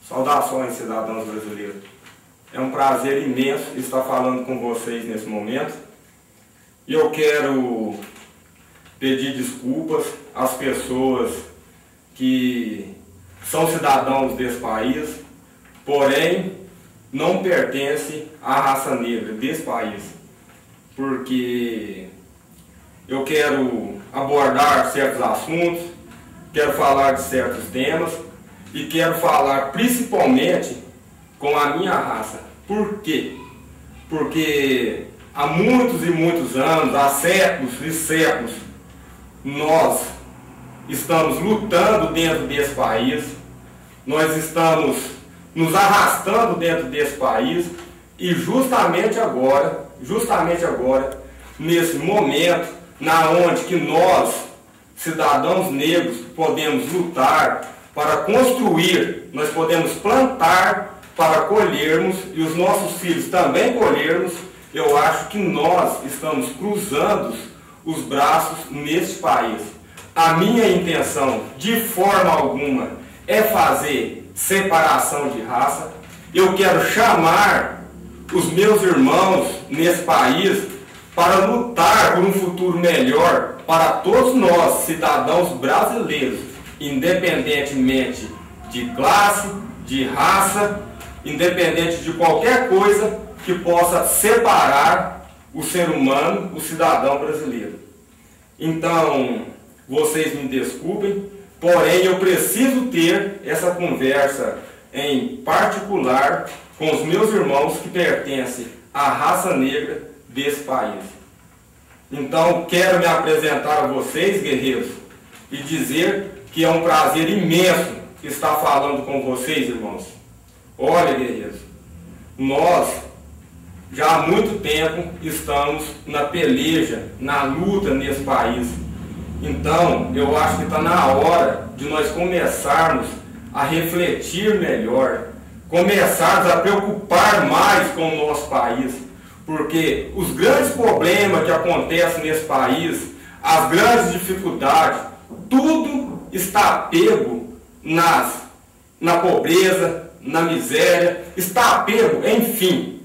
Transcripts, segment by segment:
Saudações, cidadãos brasileiros. É um prazer imenso estar falando com vocês nesse momento. E eu quero pedir desculpas às pessoas que são cidadãos desse país, porém não pertencem à raça negra desse país. Porque eu quero abordar certos assuntos, quero falar de certos temas e quero falar principalmente com a minha raça. Por quê? Porque há muitos e muitos anos, há séculos e séculos, nós estamos lutando dentro desse país, nós estamos nos arrastando dentro desse país e justamente agora, nesse momento, na onde que nós, cidadãos negros, podemos lutar para construir, nós podemos plantar para colhermos e os nossos filhos também colhermos, eu acho que nós estamos cruzando os braços neste país. A minha intenção, de forma alguma, é fazer separação de raça. Eu quero chamar os meus irmãos nesse país para lutar por um futuro melhor para todos nós, cidadãos brasileiros, independentemente de classe, de raça, independente de qualquer coisa que possa separar o ser humano, o cidadão brasileiro. Então, vocês me desculpem, porém eu preciso ter essa conversa em particular com os meus irmãos que pertencem à raça negra desse país. Então, quero me apresentar a vocês, guerreiros, e dizer que é um prazer imenso estar falando com vocês, irmãos. Olha, guerreiros, nós já há muito tempo estamos na peleja, na luta nesse país. Então, eu acho que está na hora de nós começarmos a refletir melhor, começarmos a preocupar mais com o nosso país, porque os grandes problemas que acontecem nesse país, as grandes dificuldades, tudo está pego na pobreza, na miséria, está pego, enfim,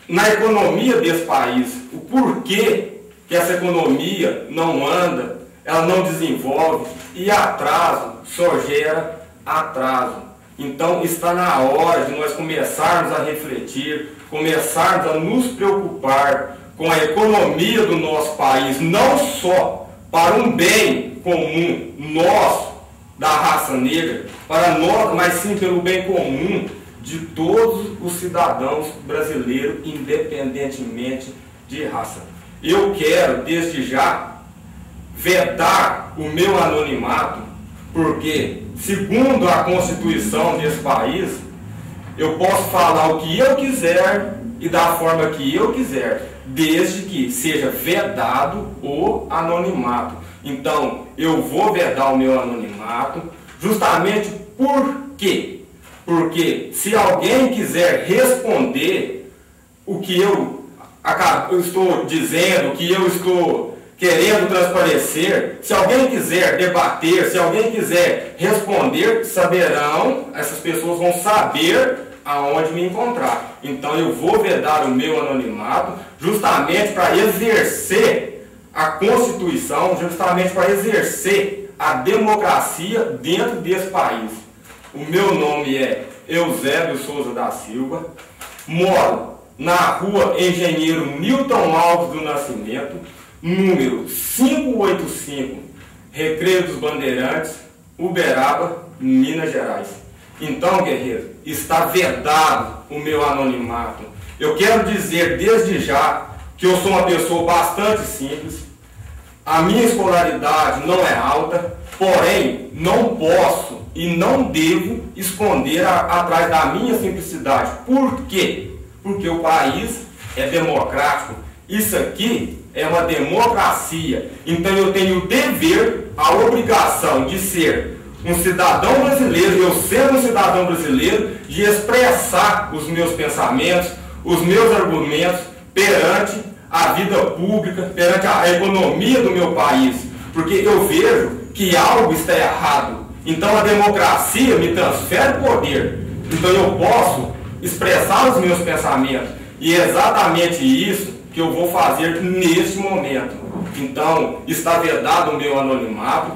na economia desse país. O porquê que essa economia não anda, ela não desenvolve, e atraso só gera atraso. Então está na hora de nós começarmos a refletir, começarmos a nos preocupar com a economia do nosso país, não só para um bem comum nosso, da raça negra, para nós, mas sim pelo bem comum de todos os cidadãos brasileiros, independentemente de raça. Eu quero, desde já, vedar o meu anonimato, porque, segundo a Constituição desse país, eu posso falar o que eu quiser e da forma que eu quiser, desde que seja vedado o anonimato. Então, eu vou vedar o meu anonimato, justamente por quê? Porque se alguém quiser responder o que eu estou dizendo, o que eu estou querendo transparecer, se alguém quiser debater, se alguém quiser responder, saberão, essas pessoas vão saber aonde me encontrar. Então eu vou vedar o meu anonimato justamente para exercer a Constituição, justamente para exercer a democracia dentro desse país. O meu nome é Eusébio Souza da Silva, moro na rua Engenheiro Newton Alves do Nascimento, número 585, Recreio dos Bandeirantes, Uberaba, Minas Gerais. Então, guerreiro, está vedado o meu anonimato. Eu quero dizer desde já que eu sou uma pessoa bastante simples, a minha escolaridade não é alta, porém não posso e não devo esconder atrás da minha simplicidade. Por quê? Porque o país é democrático. Isso aqui é uma democracia. Então eu tenho o dever, a obrigação de ser um cidadão brasileiro, eu sendo um cidadão brasileiro, de expressar os meus pensamentos, os meus argumentos perante a vida pública, perante a economia do meu país. Porque eu vejo que algo está errado. Então a democracia me transfere o poder Então eu posso expressar os meus pensamentos. E é exatamente isso que eu vou fazer neste momento. Então, está vedado o meu anonimato.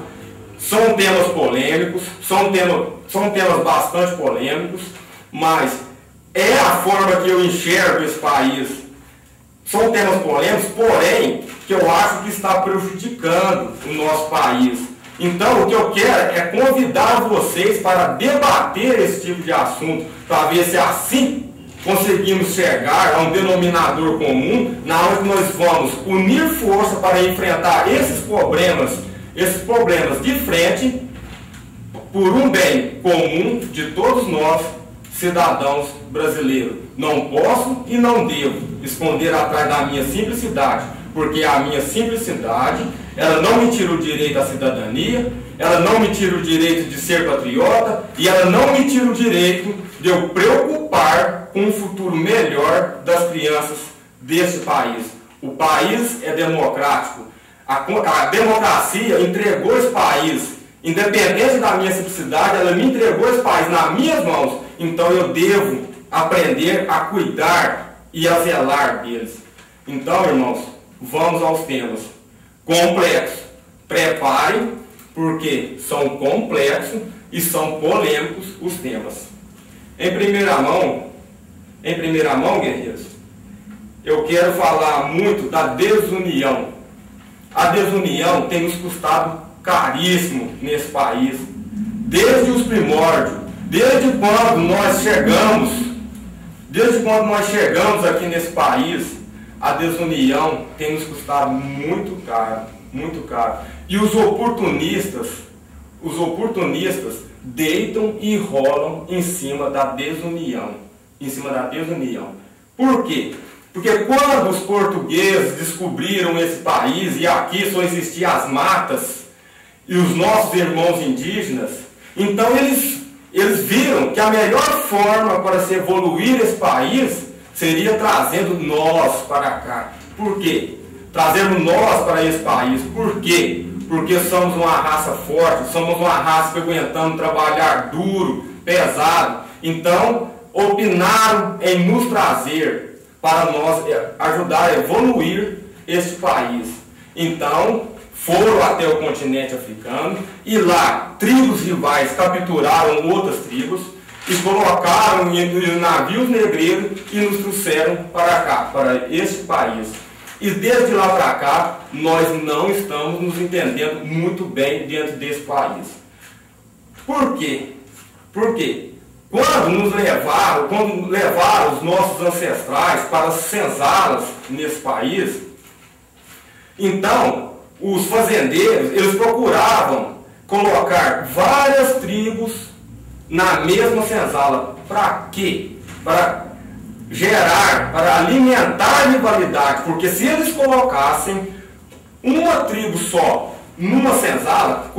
São temas polêmicos, são temas bastante polêmicos, mas é a forma que eu enxergo esse país. São temas polêmicos, porém, que eu acho que está prejudicando o nosso país. Então, o que eu quero é convidar vocês para debater esse tipo de assunto, para ver se assim conseguimos chegar a um denominador comum, na hora que nós vamos unir força para enfrentar esses problemas de frente, por um bem comum de todos nós, cidadãos brasileiros. Não posso e não devo esconder atrás da minha simplicidade, porque a minha simplicidade, ela não me tira o direito à cidadania, ela não me tira o direito de ser patriota, e ela não me tira o direito de eu preocupar com um futuro melhor das crianças deste país. O país é democrático. A democracia entregou esse país, independente da minha simplicidade, ela me entregou esse país nas minhas mãos. Então eu devo aprender a cuidar e a zelar deles. Então, irmãos, vamos aos temas complexos. Preparem, porque são complexos e são polêmicos os temas. Em primeira mão, guerreiros, eu quero falar muito da desunião. A desunião tem nos custado caríssimo nesse país, desde os primórdios, desde quando nós chegamos aqui nesse país, a desunião tem nos custado muito caro, muito caro. E os oportunistas deitam e rolam em cima da desunião, Por quê? Porque quando os portugueses descobriram esse país, e aqui só existiam as matas, e os nossos irmãos indígenas, então eles viram que a melhor forma para se evoluir esse país seria trazendo nós para cá. Por quê? Trazendo nós para esse país. Por quê? Porque somos uma raça forte, somos uma raça que aguentamos trabalhar duro, pesado. Então, opinaram em nos trazer para nós ajudar a evoluir este país. Então, foram até o continente africano e lá tribos rivais capturaram outras tribos e colocaram em navios negreiros e nos trouxeram para cá, para este país. E desde lá para cá, nós não estamos nos entendendo muito bem dentro desse país. Por quê? Porque quando levaram os nossos ancestrais para senzalas nesse país, então os fazendeiros, eles procuravam colocar várias tribos na mesma senzala. Para quê? Para gerar, para alimentar a rivalidade, porque se eles colocassem uma tribo só numa senzala,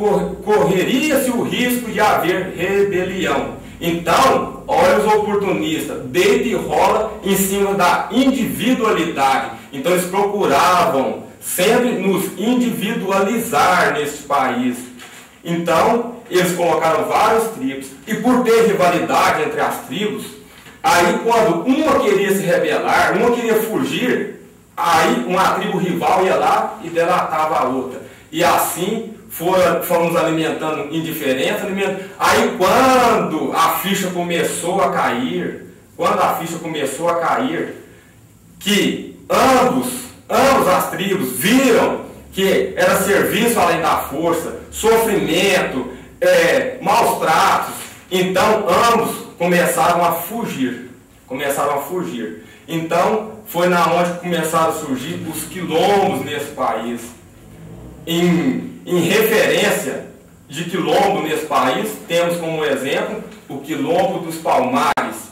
correria-se o risco de haver rebelião. Então, olha os oportunistas, deita e rola em cima da individualidade. Então eles procuravam sempre nos individualizar neste país. Então, eles colocaram várias tribos, e por ter rivalidade entre as tribos, aí quando uma queria se rebelar, uma queria fugir, aí uma tribo rival ia lá e delatava a outra. E assim fomos alimentando indiferença, aí quando a ficha começou a cair, que ambos as tribos viram que era serviço além da força, sofrimento, maus tratos, então ambos começaram a fugir. Então foi na onde começaram a surgir os quilombos nesse país. Em referência de quilombo nesse país, temos como exemplo o Quilombo dos Palmares,